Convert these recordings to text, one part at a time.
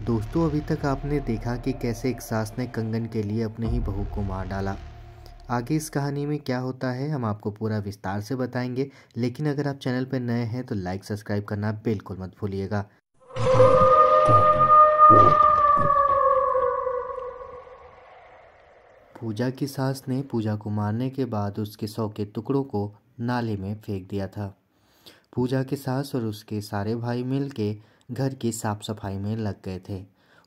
दोस्तों, अभी तक आपने देखा कि कैसे एक सास ने कंगन के लिए अपने ही बहू को मार डाला। आगे इस कहानी में क्या होता है हम आपको पूरा विस्तार से बताएंगे, लेकिन अगर आप चैनल पर नए हैं तो लाइक सब्सक्राइब करना बिल्कुल मत भूलिएगा। पूजा की सास ने पूजा को मारने के बाद उसके 100 के टुकड़ों को नाले में फेंक दिया था। पूजा की सास और उसके सारे भाई मिल के घर की साफ सफाई में लग गए थे।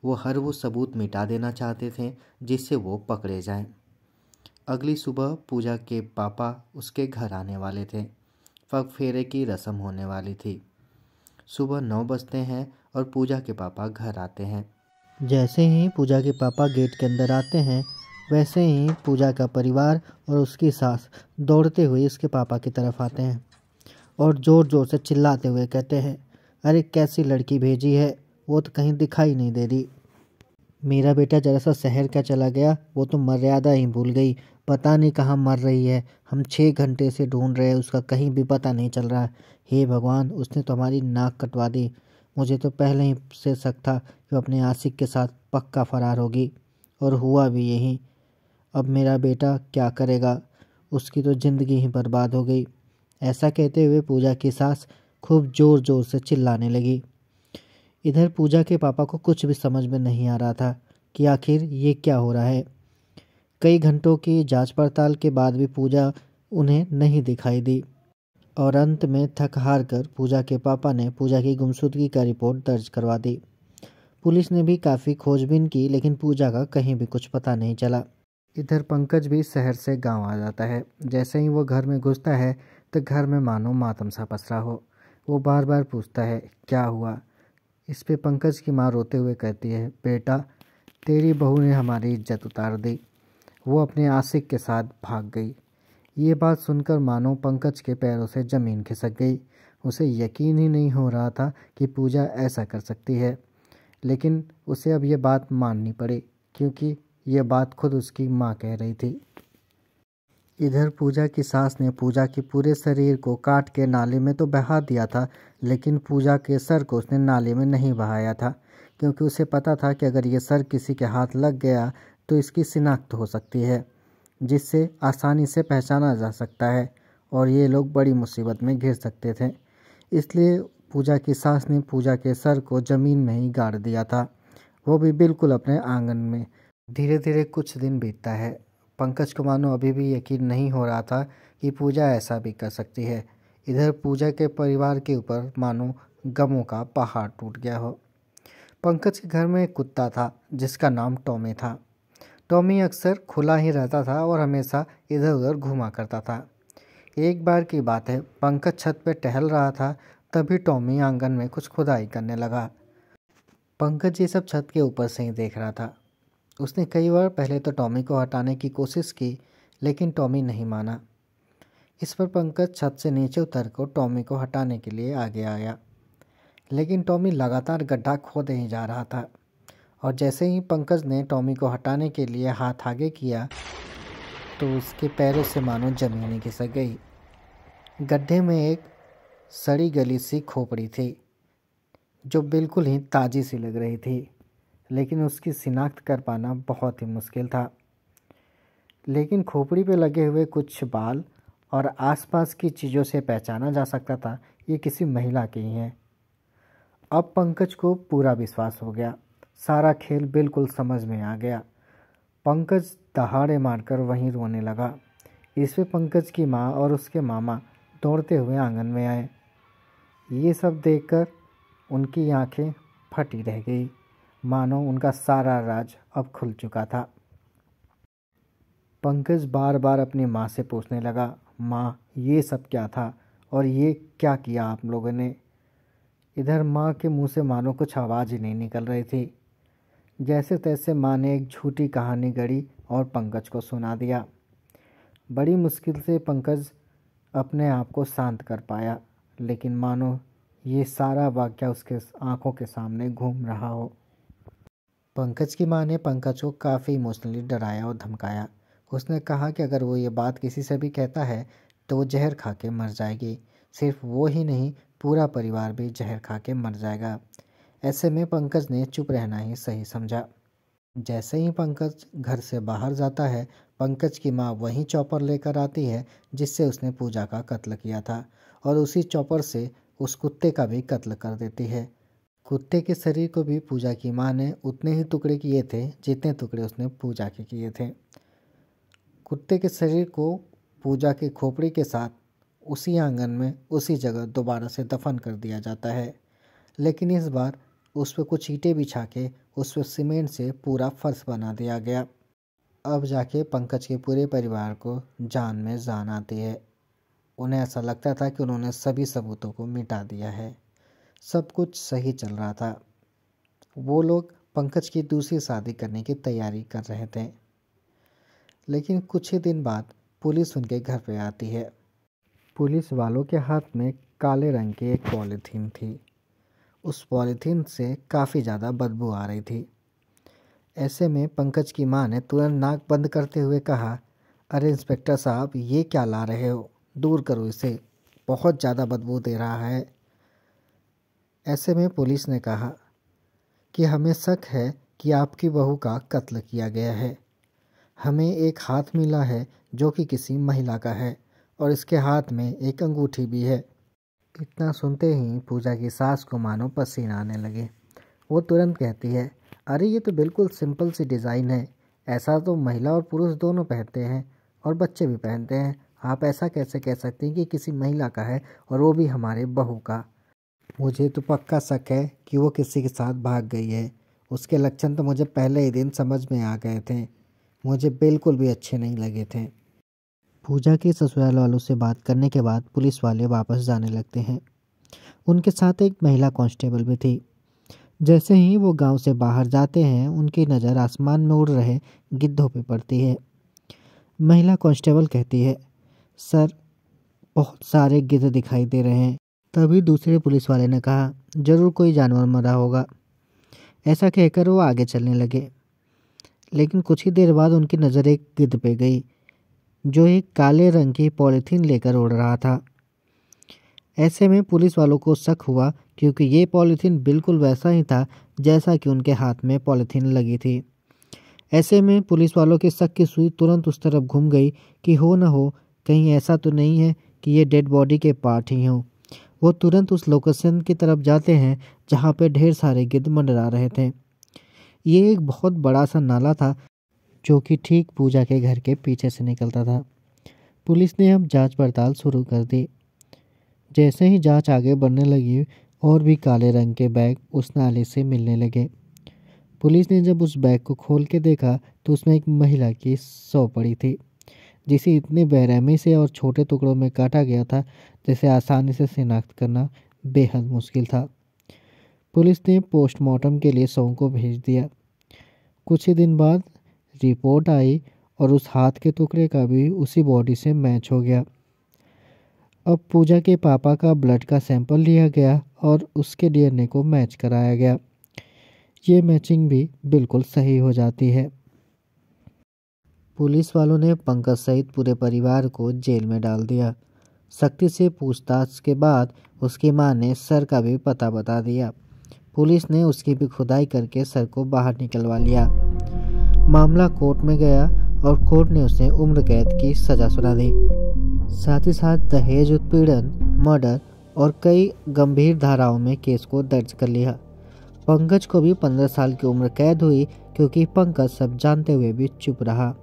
वो हर वो सबूत मिटा देना चाहते थे जिससे वो पकड़े जाएं। अगली सुबह पूजा के पापा उसके घर आने वाले थे। पग फेरे की रस्म होने वाली थी। सुबह 9 बजते हैं और पूजा के पापा घर आते हैं। जैसे ही पूजा के पापा गेट के अंदर आते हैं, वैसे ही पूजा का परिवार और उसकी सास दौड़ते हुए उसके पापा की तरफ आते हैं और ज़ोर ज़ोर से चिल्लाते हुए कहते हैं, अरे कैसी लड़की भेजी है, वो तो कहीं दिखाई नहीं दे रही। मेरा बेटा जरा सा शहर का चला गया, वो तो मर्यादा ही भूल गई, पता नहीं कहाँ मर रही है। हम 6 घंटे से ढूंढ रहे हैं, उसका कहीं भी पता नहीं चल रहा। हे भगवान, उसने तो हमारी नाक कटवा दी। मुझे तो पहले ही से शक था कि वो अपने आशिक के साथ पक्का फरार होगी, और हुआ भी यही। अब मेरा बेटा क्या करेगा, उसकी तो ज़िंदगी ही बर्बाद हो गई। ऐसा कहते हुए पूजा की सास खूब ज़ोर ज़ोर से चिल्लाने लगी। इधर पूजा के पापा को कुछ भी समझ में नहीं आ रहा था कि आखिर ये क्या हो रहा है। कई घंटों की जांच पड़ताल के बाद भी पूजा उन्हें नहीं दिखाई दी, और अंत में थक हार कर पूजा के पापा ने पूजा की गुमशुदगी का रिपोर्ट दर्ज करवा दी। पुलिस ने भी काफ़ी खोजबीन की, लेकिन पूजा का कहीं भी कुछ पता नहीं चला। इधर पंकज भी शहर से गांव आ जाता है। जैसे ही वो घर में घुसता है तो घर में मानो मातम सा पसरा हो। वो बार बार पूछता है, क्या हुआ। इस पे पंकज की माँ रोते हुए कहती है, बेटा, तेरी बहू ने हमारी इज्जत उतार दी, वो अपने आशिक के साथ भाग गई। ये बात सुनकर मानो पंकज के पैरों से ज़मीन खिसक गई। उसे यकीन ही नहीं हो रहा था कि पूजा ऐसा कर सकती है, लेकिन उसे अब ये बात माननी पड़ी, क्योंकि ये बात खुद उसकी माँ कह रही थी। इधर पूजा की सास ने पूजा के पूरे शरीर को काट के नाले में तो बहा दिया था, लेकिन पूजा के सर को उसने नाले में नहीं बहाया था, क्योंकि उसे पता था कि अगर ये सर किसी के हाथ लग गया तो इसकी शिनाख्त हो सकती है, जिससे आसानी से पहचाना जा सकता है और ये लोग बड़ी मुसीबत में घिर सकते थे। इसलिए पूजा की सास ने पूजा के सर को ज़मीन में ही गाड़ दिया था, वो भी बिल्कुल अपने आंगन में। धीरे धीरे कुछ दिन बीतता है। पंकज को मानो अभी भी यकीन नहीं हो रहा था कि पूजा ऐसा भी कर सकती है। इधर पूजा के परिवार के ऊपर मानो गमों का पहाड़ टूट गया हो। पंकज के घर में एक कुत्ता था जिसका नाम टॉमी था। टॉमी अक्सर खुला ही रहता था और हमेशा इधर उधर घूमा करता था। एक बार की बात है, पंकज छत पर टहल रहा था, तभी टॉमी आंगन में कुछ खुदाई करने लगा। पंकज ये सब छत के ऊपर से ही देख रहा था। उसने कई बार पहले तो टॉमी को हटाने की कोशिश की, लेकिन टॉमी नहीं माना। इस पर पंकज छत से नीचे उतर कर टॉमी को हटाने के लिए आगे आया, लेकिन टॉमी लगातार गड्ढा खोदे ही जा रहा था। और जैसे ही पंकज ने टॉमी को हटाने के लिए हाथ आगे किया तो उसके पैरों से मानो जमीन ही खिसक गई। गड्ढे में एक सड़ी गली सी खोपड़ी थी जो बिल्कुल ही ताज़ी सी लग रही थी, लेकिन उसकी शिनाख्त कर पाना बहुत ही मुश्किल था। लेकिन खोपड़ी पे लगे हुए कुछ बाल और आसपास की चीज़ों से पहचाना जा सकता था ये किसी महिला की ही है। अब पंकज को पूरा विश्वास हो गया, सारा खेल बिल्कुल समझ में आ गया। पंकज दहाड़े मारकर वहीं रोने लगा। इस पे पंकज की माँ और उसके मामा दौड़ते हुए आंगन में आए। ये सब देखकर उनकी आंखें फटी रह गई, मानो उनका सारा राज अब खुल चुका था। पंकज बार बार अपनी माँ से पूछने लगा, माँ, ये सब क्या था और ये क्या किया आप लोगों ने। इधर माँ के मुंह से मानो कुछ आवाज़ ही नहीं निकल रही थी। जैसे तैसे माँ ने एक झूठी कहानी गढ़ी और पंकज को सुना दिया। बड़ी मुश्किल से पंकज अपने आप को शांत कर पाया, लेकिन मानो ये सारा वाक़या उसके आंखों के सामने घूम रहा हो। पंकज की माँ ने पंकज को काफ़ी इमोशनली डराया और धमकाया। उसने कहा कि अगर वो ये बात किसी से भी कहता है तो वो जहर खा के मर जाएगी। सिर्फ वो ही नहीं, पूरा परिवार भी जहर खा के मर जाएगा। ऐसे में पंकज ने चुप रहना ही सही समझा। जैसे ही पंकज घर से बाहर जाता है, पंकज की माँ वही चॉपर लेकर आती है जिससे उसने पूजा का कत्ल किया था, और उसी चॉपर से उस कुत्ते का भी कत्ल कर देती है। कुत्ते के शरीर को भी पूजा की माँ ने उतने ही टुकड़े किए थे जितने टुकड़े उसने पूजा के किए थे। कुत्ते के शरीर को पूजा के खोपड़ी के साथ उसी आंगन में उसी जगह दोबारा से दफन कर दिया जाता है, लेकिन इस बार उस पर कुछ ईंटें बिछा के उस पर सीमेंट से पूरा फर्श बना दिया गया। अब जाके पंकज के पूरे परिवार को जान में जान आती है। उन्हें ऐसा लगता था कि उन्होंने सभी सबूतों को मिटा दिया है, सब कुछ सही चल रहा था। वो लोग पंकज की दूसरी शादी करने की तैयारी कर रहे थे, लेकिन कुछ ही दिन बाद पुलिस उनके घर पे आती है। पुलिस वालों के हाथ में काले रंग की एक पॉलीथीन थी। उस पॉलीथीन से काफ़ी ज़्यादा बदबू आ रही थी। ऐसे में पंकज की माँ ने तुरंत नाक बंद करते हुए कहा, अरे इंस्पेक्टर साहब, ये क्या ला रहे हो, दूर करो इसे, बहुत ज़्यादा बदबू दे रहा है। ऐसे में पुलिस ने कहा कि हमें शक है कि आपकी बहू का कत्ल किया गया है। हमें एक हाथ मिला है जो कि किसी महिला का है, और इसके हाथ में एक अंगूठी भी है। इतना सुनते ही पूजा की सास को मानो पसीना आने लगे। वो तुरंत कहती है, अरे ये तो बिल्कुल सिंपल सी डिज़ाइन है, ऐसा तो महिला और पुरुष दोनों पहनते हैं और बच्चे भी पहनते हैं। आप ऐसा कैसे कह सकते हैं कि किसी महिला का है और वो भी हमारे बहू का। मुझे तो पक्का शक है कि वो किसी के साथ भाग गई है। उसके लक्षण तो मुझे पहले ही दिन समझ में आ गए थे, मुझे बिल्कुल भी अच्छे नहीं लगे थे। पूजा के ससुराल वालों से बात करने के बाद पुलिस वाले वापस जाने लगते हैं। उनके साथ एक महिला कांस्टेबल भी थी। जैसे ही वो गांव से बाहर जाते हैं, उनकी नज़र आसमान में उड़ रहे गिद्धों पे पड़ती है। महिला कांस्टेबल कहती है, सर, बहुत सारे गिद्ध दिखाई दे रहे हैं। तभी दूसरे पुलिस वाले ने कहा, ज़रूर कोई जानवर मरा होगा। ऐसा कहकर वो आगे चलने लगे, लेकिन कुछ ही देर बाद उनकी नज़र एक गिद्ध पे गई जो एक काले रंग की पॉलीथीन लेकर उड़ रहा था। ऐसे में पुलिस वालों को शक हुआ, क्योंकि ये पॉलीथीन बिल्कुल वैसा ही था जैसा कि उनके हाथ में पॉलीथीन लगी थी। ऐसे में पुलिस वालों के शक की सुई तुरंत उस तरफ घूम गई कि हो न हो कहीं ऐसा तो नहीं है कि ये डेड बॉडी के पार्ट ही हों। वो तुरंत उस लोकेशन की तरफ जाते हैं जहाँ पे ढेर सारे गिद्ध मंडरा रहे थे। ये एक बहुत बड़ा सा नाला था जो कि ठीक पूजा के घर के पीछे से निकलता था। पुलिस ने अब जांच पड़ताल शुरू कर दी। जैसे ही जांच आगे बढ़ने लगी, और भी काले रंग के बैग उस नाले से मिलने लगे। पुलिस ने जब उस बैग को खोल के देखा तो उसमें एक महिला की शव पड़ी थी, जिसे इतने बेरहमी से और छोटे टुकड़ों में काटा गया था जिसे आसानी से शिनाख्त करना बेहद मुश्किल था। पुलिस ने पोस्टमार्टम के लिए शव को भेज दिया। कुछ ही दिन बाद रिपोर्ट आई और उस हाथ के टुकड़े का भी उसी बॉडी से मैच हो गया। अब पूजा के पापा का ब्लड का सैंपल लिया गया और उसके डीएनए को मैच कराया गया। ये मैचिंग भी बिल्कुल सही हो जाती है। पुलिस वालों ने पंकज सहित पूरे परिवार को जेल में डाल दिया। सख्ती से पूछताछ के बाद उसकी मां ने सर का भी पता बता दिया। पुलिस ने उसकी भी खुदाई करके सर को बाहर निकलवा लिया। मामला कोर्ट में गया और कोर्ट ने उसे उम्र कैद की सजा सुना दी। साथ ही साथ दहेज उत्पीड़न, मर्डर और कई गंभीर धाराओं में केस को दर्ज कर लिया। पंकज को भी 15 साल की उम्र कैद हुई, क्योंकि पंकज सब जानते हुए भी चुप रहा।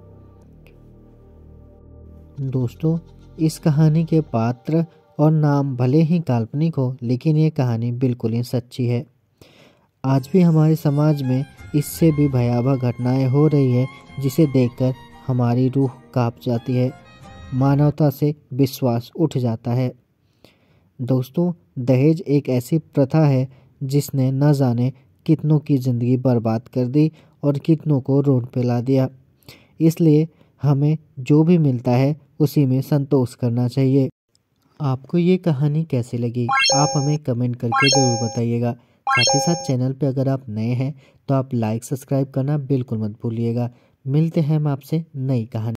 दोस्तों, इस कहानी के पात्र और नाम भले ही काल्पनिक हो, लेकिन ये कहानी बिल्कुल ही सच्ची है। आज भी हमारे समाज में इससे भी भयावह घटनाएं हो रही है, जिसे देखकर हमारी रूह कांप जाती है, मानवता से विश्वास उठ जाता है। दोस्तों, दहेज एक ऐसी प्रथा है जिसने न जाने कितनों की ज़िंदगी बर्बाद कर दी और कितनों को रोड पे ला दिया। इसलिए हमें जो भी मिलता है उसी में संतोष करना चाहिए। आपको ये कहानी कैसी लगी, आप हमें कमेंट करके ज़रूर बताइएगा। साथ ही साथ चैनल पे अगर आप नए हैं तो आप लाइक सब्सक्राइब करना बिल्कुल मत भूलिएगा। मिलते हैं हम आपसे नई कहानी।